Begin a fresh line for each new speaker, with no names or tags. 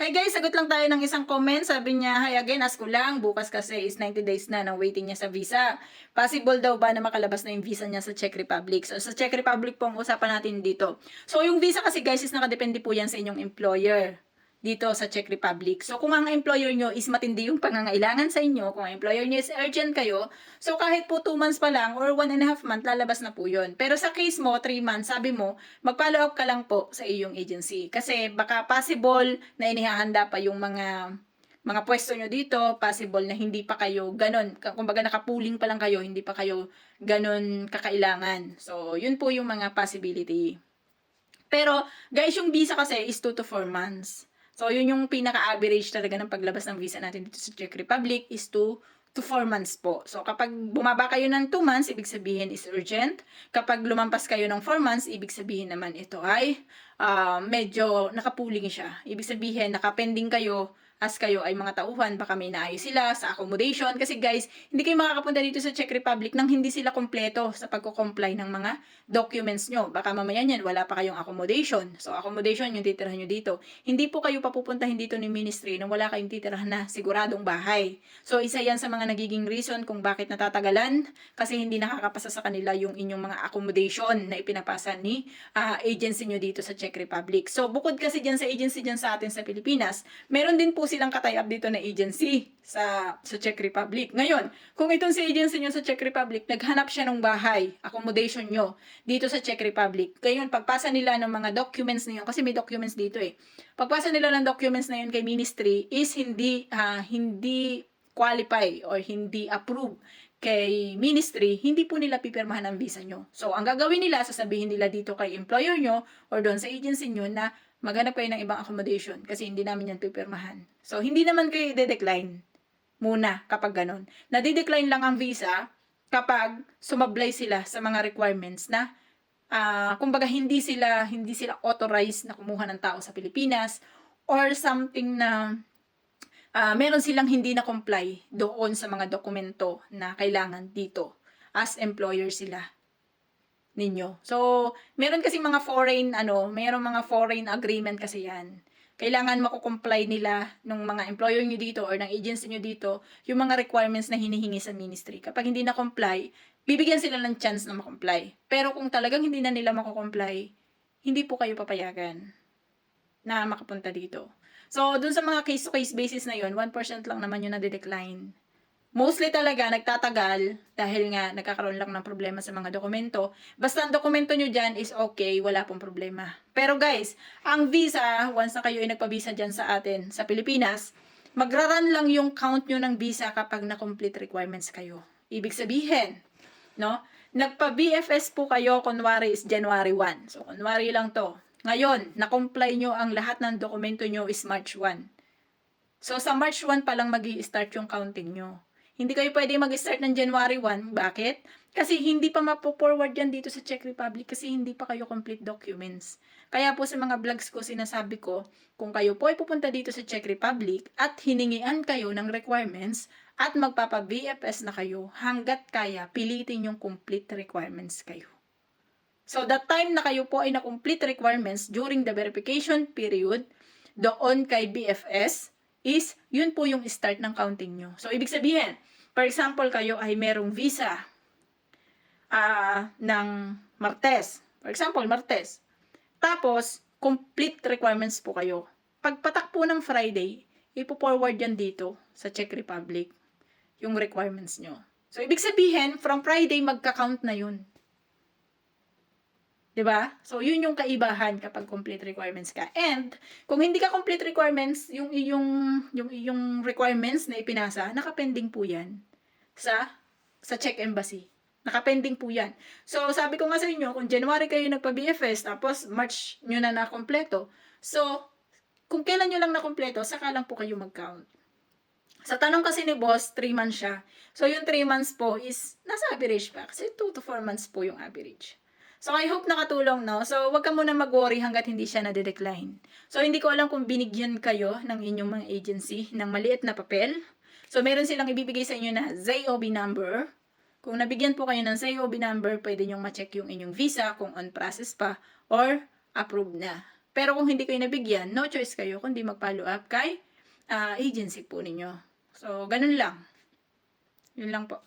Hi guys, sagot lang tayo ng isang comment. Sabi niya, hi again, ask ko lang. Bukas kasi is 90 days na ng waiting niya sa visa. Possible daw ba na makalabas na yung visa niya sa Czech Republic? So sa Czech Republic po ang usapan natin dito. So yung visa kasi guys is nakadepende po yan sa inyong employer dito sa Czech Republic. So kung ang employer nyo is matindi yung pangangailangan sa inyo, kung ang employer nyo is urgent kayo, so kahit po 2 months pa lang or 1.5 month, lalabas na po yun. Pero sa case mo, 3 months, sabi mo, mag-follow up ka lang po sa iyong agency. Kasi baka possible na inihahanda pa yung mga pwesto nyo dito, possible na hindi pa kayo ganon, kumbaga nakapuling pa lang kayo, hindi pa kayo ganon kakailangan. So, yun po yung mga possibility. Pero, guys, yung visa kasi is 2 to 4 months. So, yun yung pinaka-average talaga ng paglabas ng visa natin dito sa Czech Republic is 2 to 4 months po. So, kapag bumaba kayo ng 2 months, ibig sabihin is urgent. Kapag lumampas kayo ng 4 months, ibig sabihin naman ito ay medyo nakapuling siya. Ibig sabihin, nakapending kayo as kayo ay mga tauhan, baka may naayos sila sa accommodation. Kasi guys, hindi kayo makakapunta dito sa Czech Republic nang hindi sila kompleto sa pagko-comply ng mga documents nyo. Baka mamaya yan, wala pa kayong accommodation. So, accommodation yung titirahan nyo dito. Hindi po kayo papupuntahin dito ni ministry nang wala kayong titirahan na siguradong bahay. So, isa yan sa mga nagiging reason kung bakit natatagalan kasi hindi nakakapasa sa kanila yung inyong mga accommodation na ipinapasa ni agency nyo dito sa Czech Republic. So, bukod kasi dyan sa agency dyan sa atin sa Pilipinas, meron din po silang katay-up dito na agency sa Czech Republic. Ngayon, kung itong si agency nyo sa Czech Republic, naghanap siya ng bahay, accommodation nyo, dito sa Czech Republic. Ngayon, pagpasa nila ng mga documents na yun, kasi may documents dito eh. Pagpasa nila ng documents na yun kay ministry is hindi qualify or hindi approve kay ministry, hindi po nila pipirmahan ang visa nyo. So, ang gagawin nila, sasabihin nila dito kay employer nyo or doon sa agency nyo na maghanap kayo ng ibang accommodation kasi hindi namin yan pipirmahan. So, hindi naman kayo i-decline muna kapag ganun. Nadi-decline lang ang visa kapag sumablay sila sa mga requirements na kumbaga hindi sila authorized na kumuha ng tao sa Pilipinas or something na meron silang hindi na comply doon sa mga dokumento na kailangan dito as employer sila ninyo. So, meron kasi mga mayroong mga foreign agreement kasi yan. Kailangan mako-comply nila ng mga employer nyo dito or ng agency nyo dito yung mga requirements na hinihingi sa ministry. Kapag hindi na comply, bibigyan sila ng chance na makomply. Pero kung talagang hindi na nila mako-comply, hindi po kayo papayagan na makapunta dito. So, dun sa mga case-to-case basis na yun, 1% lang naman yung nade-decline. Mostly talaga nagtatagal dahil nga nagkakaroon lang ng problema sa mga dokumento. Basta ang dokumento nyo dyan is okay, wala pong problema. Pero guys, ang visa, once na kayo ay nagpa-visa dyan sa atin, sa Pilipinas, magra-run lang yung count nyo ng visa kapag na-complete requirements kayo. Ibig sabihin, no? Nagpa-BFS po kayo, kunwari is January 1. So, kunwari lang to. Ngayon, na-comply nyo ang lahat ng dokumento nyo is March 1. So, sa March 1 pa lang mag-i-start yung counting nyo. Hindi kayo pwede mag-start ng January 1. Bakit? Kasi hindi pa mapo-forward yan dito sa Czech Republic kasi hindi pa kayo complete documents. Kaya po sa mga vlogs ko, sinasabi ko, kung kayo po ay pupunta dito sa Czech Republic at hiningian kayo ng requirements at magpapa-BFS na kayo, hanggat kaya, pilitin yung complete requirements kayo. So, that time na kayo po ay na-complete requirements during the verification period, doon kay BFS, is yun po yung start ng counting nyo. So, ibig sabihin, for example, kayo ay merong visa ng Martes. For example, Martes. Tapos, complete requirements po kayo. Pagpatak po ng Friday, ipo-forward yan dito sa Czech Republic, yung requirements nyo. So, ibig sabihin, from Friday, magka-count na yun. Diba? So, yun yung kaibahan kapag complete requirements ka. And, kung hindi ka complete requirements, yung requirements na ipinasa, nakapending po yan sa Czech Embassy. Nakapending po yan. So, sabi ko nga sa inyo, kung January kayo nagpa-BFS, tapos March nyo na nakompleto. So, kung kailan nyo lang nakompleto, saka lang po kayo mag-count. Sa tanong kasi ni boss, 3 months siya. So, yung 3 months po is, nasa average pa. Kasi 2 to 4 months po yung average. So, I hope nakatulong, no? So, wag ka muna mag-worry hanggat hindi siya nade-decline. So, hindi ko alam kung binigyan kayo ng inyong mga agency ng maliit na papel. So, meron silang ibibigay sa inyo na ZOB number. Kung nabigyan po kayo ng ZOB number, pwede nyong ma-check yung inyong visa kung on process pa or approved na. Pero kung hindi kayo nabigyan, no choice kayo kundi mag-follow up kay agency po ninyo. So, ganun lang. Yun lang po.